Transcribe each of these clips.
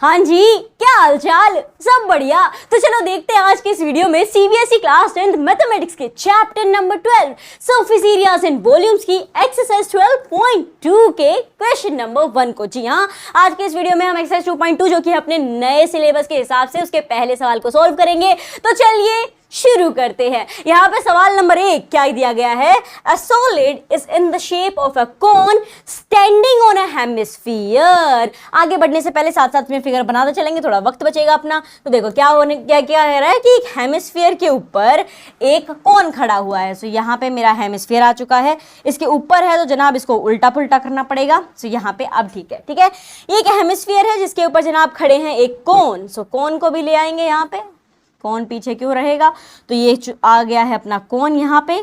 हाँ जी, क्या हालचाल, सब बढ़िया। तो चलो देखते हैं आज के इस वीडियो में सीबीएसई क्लास 10th मैथमेटिक्स के chapter number 12 surface areas and volumes की एक्सरसाइज 12.2 के क्वेश्चन नंबर 1 को। जी हाँ, आज के इस वीडियो में हम एक्सरसाइज 2.2 जो कि अपने नए सिलेबस के हिसाब से उसके पहले सवाल को सॉल्व करेंगे। तो चलिए शुरू करते हैं। यहाँ पे सवाल नंबर 1 क्या दिया गया है? A solid is in the shape of a cone standing on a hemisphere. आगे बढ़ने से पहले साथ साथ में फिगर बनाते चलेंगे, थोड़ा वक्त बचेगा अपना। तो देखो क्या कह रहा है कि एक हेमिस्फीयर के ऊपर एक कोन खड़ा हुआ है। सो यहाँ पे मेरा हेमिस्फीयर आ चुका है, इसके ऊपर है तो जनाब इसको उल्टा पुल्टा करना पड़ेगा। सो यहाँ पे अब ठीक है, ठीक है। ये एक हेमिस्फीयर है जिसके ऊपर जनाब खड़े हैं एक कोन। सो कोन को भी ले आएंगे यहाँ पे, कोन पीछे क्यों रहेगा। तो ये आ गया है अपना कोन, यहाँ पे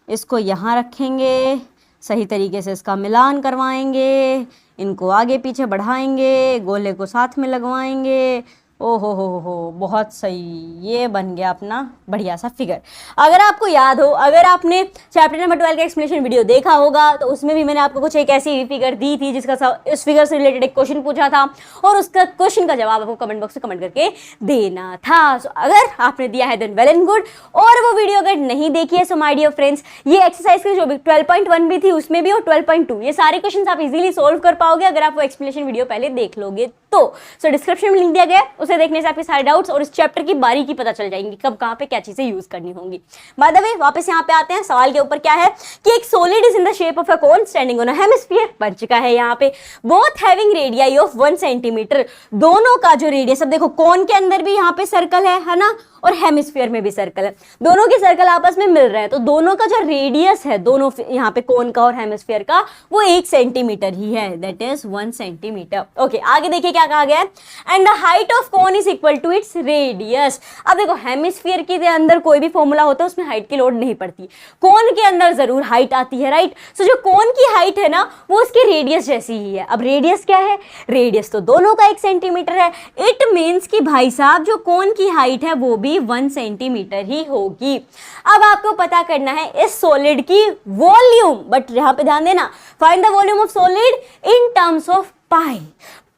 इसको यहाँ रखेंगे, सही तरीके से इसका मिलान करवाएंगे, इनको आगे पीछे बढ़ाएंगे, गोले को साथ में लगवाएंगे। ओहो हो, बहुत सही, ये बन गया अपना बढ़िया सा फिगर। अगर आपको याद हो, अगर आपने चैप्टर नंबर 12 का एक्सप्लेनेशन वीडियो देखा होगा तो उसमें भी मैंने आपको कुछ एक ऐसी फिगर दी थी जिसका इस फिगर से रिलेटेड एक क्वेश्चन पूछा था और उसका क्वेश्चन का जवाब आपको कमेंट बॉक्स में कमेंट करके देना था। सो अगर आपने दिया है देन वेल एंड गुड, और वो वीडियो अगर नहीं देखी है सो माय डियर फ्रेंड्स, ये एक्सरसाइज की जो भी 12.1 भी थी उसमें भी और 12.2 ये सारे क्वेश्चन आप इजीली सोल्व कर पाओगे अगर आप वो एक्सप्लेनेशन वीडियो पहले देख लोगे तो। सो डिस्क्रिप्शन में लिंक दिया गया है, उसे देखने से आपके सारे डाउट्स और इस चैप्टर की बारीकी पता चल जाएंगी, कब कहाँ पे क्या चीजें यूज करनी होंगी। बाय द वे वापस यहाँ पे आते हैं, सवाल के ऊपर क्या है कि एक solid is in the shape of a cone standing on a hemisphere बन चुका है यहाँ पे, both having radii of 1 centimetre. दोनों का जो रेडियस, अब देखो कोन के अंदर भी यहाँ पे सर्कल है ना, और हेमिस्फीयर में भी सर्कल है, दोनों के सर्कल आपस में मिल रहे हैं, तो दोनों का जो रेडियस है दोनों यहाँ पे कोन का और हेमिस्फीयर का वो 1 सेंटीमीटर ही है, दैट इज 1 सेंटीमीटर। ओके, आगे देखिए क्या कहा गया है, and the height of cone is equal to its radius. अब देखो हेमिस्फीयर के अंदर कोई भी फॉर्मूला होता है उसमें हाइट की लोड नहीं पड़ती, कोन के अंदर जरूर हाइट आती है, राइट। सो जो कोन की हाइट है ना वो उसकी रेडियस जैसी ही है। अब रेडियस क्या है? रेडियस तो दोनों का 1 सेंटीमीटर है। इट मीन्स कि भाई साहब जो कोन की हाइट है वो भी 1 सेंटीमीटर ही होगी। अब आपको पता करना है इस सॉलिड की वॉल्यूम, बट यहां पे ध्यान देना, find the volume of solid in terms of pi.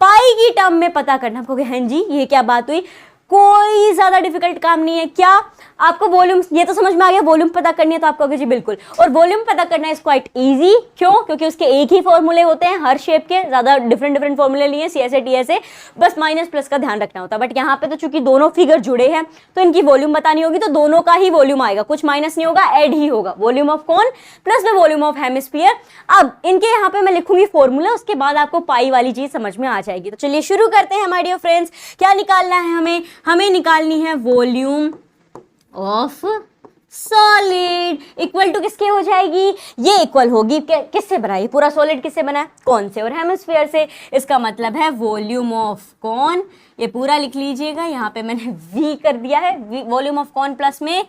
Pi की टर्म में पता करना। आपको हाँ जी ये क्या बात हुई, कोई ज्यादा डिफिकल्ट काम नहीं है। क्या आपको वॉल्यूम ये तो समझ में आ गया, वॉल्यूम पता करनी है तो आपको जी बिल्कुल, और वॉल्यूम पता करना इज क्वाइट इजी। क्यों? क्योंकि उसके एक ही फॉर्मूले होते हैं हर शेप के, ज्यादा डिफरेंट फॉर्मूले लिए CSA TSA, बस माइनस प्लस का ध्यान रखना होता है। बट यहाँ पे तो चूंकि दोनों फिगर जुड़े हैं तो इनकी वॉल्यूम बतानी होगी, तो दोनों का ही वॉल्यूम आएगा, कुछ माइनस नहीं होगा, एड ही होगा, volume of cone plus the volume of hemisphere. अब इनके यहाँ पे मैं लिखूंगी फॉर्मूला, उसके बाद आपको पाई वाली चीज समझ में आ जाएगी। तो चलिए शुरू करते हैं माय डियर फ्रेंड्स। क्या निकालना है हमें निकालनी है volume of solid equal to किसके हो जाएगी? ये इक्वल होगी किससे बना है? पूरा सॉलिड किससे बना है? कोन से और हेमिस्फीयर से। इसका मतलब है वॉल्यूम ऑफ कोन, ये पूरा लिख लीजिएगा, यहाँ पे मैंने V कर दिया है, वॉल्यूम ऑफ कोन प्लस में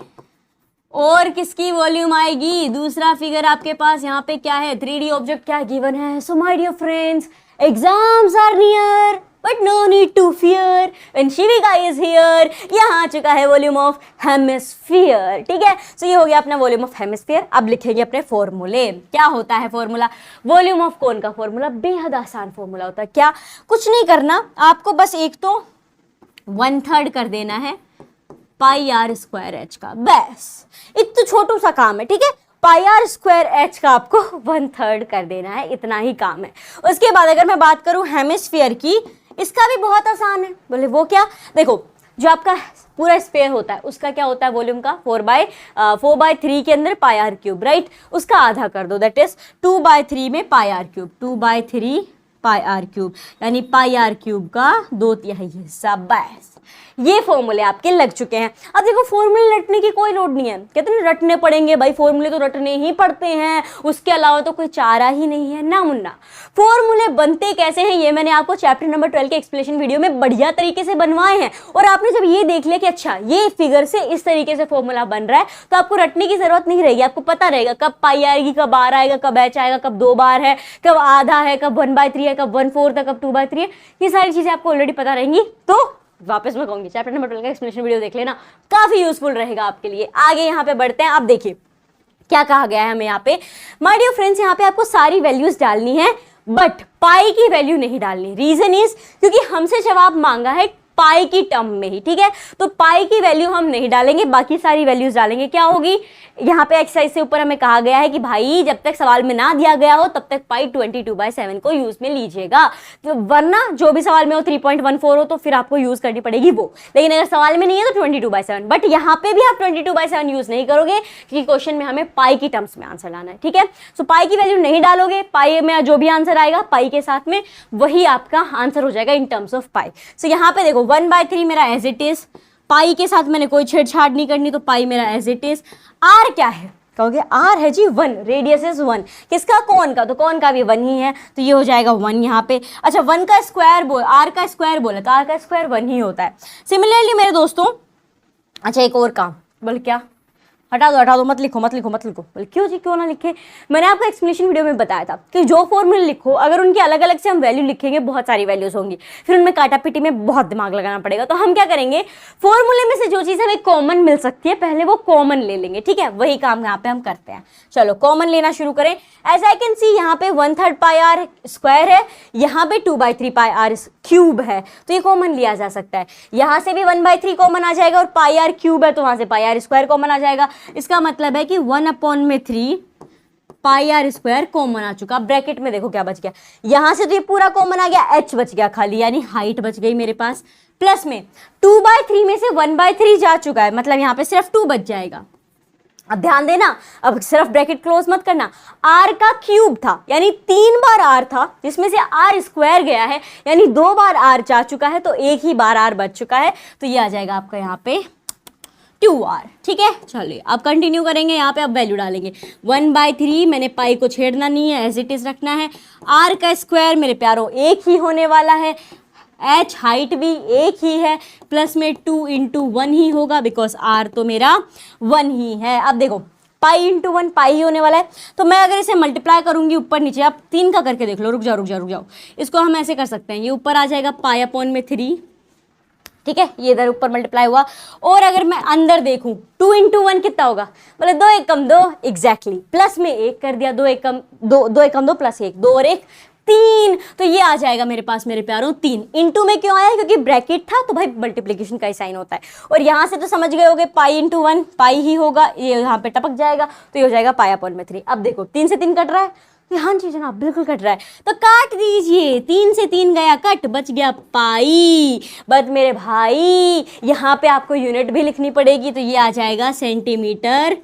और किसकी वॉल्यूम आएगी? दूसरा फिगर आपके पास यहाँ पे क्या है? 3D ऑब्जेक्ट क्या गिवन है? So my dear friends, exams are near but no need to fear when Shivika is here. यहाँ आ चुका है वॉल्यूम ऑफ हेमिस्फीयर, ठीक है। सो ये हो गया अपना वॉल्यूम ऑफ हेमिस्फीयर। अब लिखेंगे अपने फॉर्मूले। क्या होता है फॉर्मूला? वॉल्यूम ऑफ कोन का फॉर्मूला बेहद आसान फॉर्मूला होता है। क्या? कुछ नहीं करना आपको, बस एक तो 1/3 कर देना है पाई r स्क्वायर h का, बस इतना छोटू सा काम है, ठीक है। पाई r स्क्वायर h का आपको 1/3 कर देना है, इतना ही काम है। उसके बाद अगर मैं बात करूं हेमिस्फीयर की, इसका भी बहुत आसान है। बोले वो क्या? देखो जो आपका पूरा स्फीयर होता है उसका क्या होता है वॉल्यूम का? 4/3 के अंदर पाई r क्यूब, राइट। उसका आधा कर दो, दैट इज 2/3 में पाई r क्यूब, 2/3 पाई r क्यूब, यानी पाई r क्यूब का 2/3 हिस्सा। बस ये फॉर्मूले आपके लग चुके हैं। अब देखो फॉर्मूले रटने की कोई लोड नहीं है, कहते हैं रटने पड़ेंगे, भाई फॉर्मूले तो रटने ही पड़ते हैं, उसके अलावा तो कोई चारा ही नहीं है ना मुन्ना। फॉर्मूले बनते कैसे हैं ये मैंने आपको चैप्टर नंबर 12 के एक्सप्लेनेशन वीडियो में बढ़िया तरीके से बनवाए हैं, और आपने जब ये देख लिया कि अच्छा ये फिगर से इस तरीके से फॉर्मूला बन रहा है तो आपको रटने की जरूरत नहीं रहेगी। आपको पता रहेगा कब पाई आएगी, कब r आएगा, कब h आएगा, कब 2 बार है, कब आधा है, कब 1/3 है, कब 1/4 है, कब 2/3 है। ये सारी चीजें आपको ऑलरेडी पता रहेंगी। तो वापस मैं कहूंगी चैप्टर नंबर 12 का एक्सप्लेनेशन वीडियो देख लेना, काफी यूजफुल रहेगा आपके लिए। आगे यहाँ पे बढ़ते हैं। अब देखिए क्या कहा गया है हमें यहाँ पे, माय डियर फ्रेंड्स, यहाँ पे आपको सारी वैल्यूज डालनी है बट पाई की वैल्यू नहीं डालनी। रीजन इज क्योंकि हमसे जवाब मांगा है पाई की टर्म में ही, ठीक है। तो पाई की वैल्यू हम नहीं डालेंगे, बाकी सारी वैल्यूज डालेंगे। क्या होगी, यहाँ पे एक्सरसाइज से ऊपर हमें कहा गया है कि भाई जब तक सवाल में ना दिया गया हो तब तक पाई 22/7 को यूज में लीजिएगा, तो वरना जो भी सवाल में हो 3.14 हो तो फिर आपको यूज करनी पड़ेगी वो। लेकिन अगर सवाल में नहीं है तो 22/7, बट यहाँ पे भी आप 22/7 यूज नहीं करोगे क्योंकि क्वेश्चन में हमें पाई की टर्म्स में आंसर लाना है, ठीक है। सो पाई की वैल्यू नहीं डालोगे, पाई में जो भी आंसर आएगा पाई के साथ में वही आपका आंसर हो जाएगा इन टर्म्स ऑफ पाई। सो यहाँ पे देखो 1/3 मेरा एज इट इज, पाई के साथ मैंने कोई छेड़छाड़ नहीं करनी, तो पाई मेरा एज इट इज। आर क्या है, कहोगे आर है जी 1, रेडियस इज 1, किसका, कोन का, तो कोन का भी 1 ही है, तो ये हो जाएगा 1 यहाँ पे। अच्छा 1 का स्क्वायर बोल, आर का स्क्वायर बोला तो आर का स्क्वायर 1 ही होता है। सिमिलरली मेरे दोस्तों, अच्छा एक और काम, बोल क्या, हटा दो, मत लिखो। बोले क्यों जी, क्यों ना लिखे, मैंने आपको एक्सप्लेनेशन वीडियो में बताया था कि जो फॉर्मूले लिखो अगर उनकी अलग अलग से हम वैल्यू लिखेंगे बहुत सारी वैल्यूज होंगी, फिर उनमें काटा पीटी में बहुत दिमाग लगाना पड़ेगा। तो हम क्या करेंगे, फॉर्मूले में से जो चीज़ हमें कॉमन मिल सकती है पहले वो कॉमन ले लेंगे, ठीक है। वही काम यहाँ पे हम करते हैं। चलो कॉमन लेना शुरू करें। एज आई कैन सी यहाँ पे 1/3 पाई आर स्क्वायर है, यहाँ पे 2/3 पाई आर क्यूब है, तो ये कॉमन लिया जा सकता है। यहाँ से भी 1/3 कॉमन आ जाएगा और पाई आर क्यूब है तो वहां से पाई आर स्क्वायर कॉमन आ जाएगा। इसका मतलब है कि 1/3 पाई आर स्क्वायर कॉमन आ चुका। ब्रैकेट में देखो क्या बच गया, यहां से तो ये पूरा कॉमन आ गया, h बच गया खाली, यानी हाइट बच गई मेरे पास। प्लस में 2/3 में से 1/3 जा चुका है, मतलब यहाँ पे सिर्फ 2 बच जाएगा। अब ध्यान देना, अब सिर्फ ब्रैकेट क्लोज मत करना। r का क्यूब था यानी 3 बार r था, जिसमें से r स्क्वायर गया है यानी 2 बार r जा चुका है, तो एक ही बार r बच चुका है, तो ये आ जाएगा आपका यहाँ पे 2r, ठीक है। चलिए अब कंटिन्यू करेंगे, यहाँ पे अब वैल्यू डालेंगे। 1/3 मैंने पाई को छेड़ना नहीं है, एज इट इज रखना है। r का स्क्वायर मेरे प्यारों एक ही होने वाला है, h हाइट भी एक ही है, प्लस में 2 × 1 ही होगा बिकॉज r तो मेरा 1 ही है। अब देखो पाई × 1 पाई ही होने वाला है, तो मैं अगर इसे मल्टीप्लाई करूंगी ऊपर नीचे, आप 3 का करके देख लो, रुक जाओ। इसको हम ऐसे कर सकते हैं, ये ऊपर आ जाएगा पाई/3, ठीक है, ये इधर ऊपर मल्टीप्लाई हुआ। और अगर मैं अंदर देखूं 2 × 1 कितना होगा, बोले 2 × 1 = 2, एग्जैक्टली, प्लस में 1 कर दिया, 2 × 1 = 2 प्लस 1, 2 और 1 3, तो ये आ जाएगा मेरे पास मेरे प्यारों 3। इंटू में क्यों आया, क्योंकि ब्रैकेट था तो भाई मल्टीप्लिकेशन का ही साइन होता है। और यहाँ से तो समझ गए होगे पाई × 1 पाई ही होगा, ये यहाँ पे टपक जाएगा तो ये हो जाएगा पाई/3। अब देखो 3 से 3 कट रहा है, हाँ जी जनाब बिल्कुल कट रहा है, तो काट दीजिए, 3 से 3 गया कट, बच गया पाई। बट मेरे भाई यहाँ पे आपको यूनिट भी लिखनी पड़ेगी, तो ये आ जाएगा सेंटीमीटर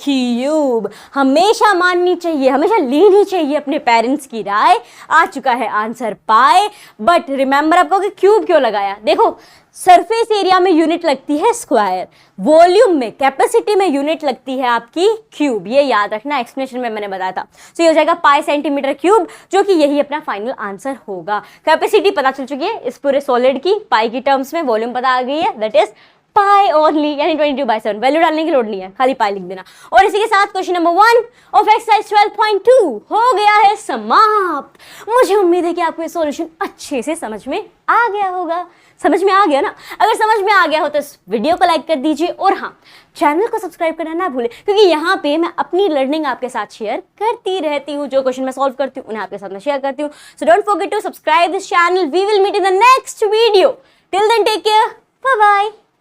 क्यूब। हमेशा माननी चाहिए, हमेशा लेनी चाहिए अपने पेरेंट्स की राय। आ चुका है आंसर पाई, बट रिमेंबर आपको कि क्यूब क्यों लगाया, देखो सरफेस एरिया में यूनिट लगती है स्क्वायर, वॉल्यूम में कैपेसिटी में यूनिट लगती है आपकी क्यूब, ये याद रखना, एक्सप्लेनेशन में मैंने बताया था। तो ये हो जाएगा पाई सेंटीमीटर क्यूब, जो कि यही अपना फाइनल आंसर होगा। कैपेसिटी पता चल चुकी है इस पूरे सॉलिड की, पाई की टर्म्स में वॉल्यूम पता आ गई है, दैट इज पाई ओनली, यानी 22/7। वैल्यू डालने की लोड नहीं है, खाली पाई लिख देना। और इसी के साथ क्वेश्चन नंबर 1 ऑफ एक्सरसाइज 12.2 हो गया है समाप्त। मुझे उम्मीद है कि आपको ये सॉल्यूशन अच्छे से समझ में आ गया होगा। समझ में आ गया ना? अगर समझ में आ गया हो तो इस वीडियो को लाइक कर दीजिए, और हाँ चैनल को सब्सक्राइब करना ना भूलें, क्योंकि यहाँ पे मैं अपनी लर्निंग आपके साथ शेयर करती रहती हूँ। जो क्वेश्चन मैं सॉल्व करती हूँ उन्हें आपके साथ मैं शेयर करती हूँ। So don't forget to subscribe this channel. We will meet in the next video. Till then take care, bye bye.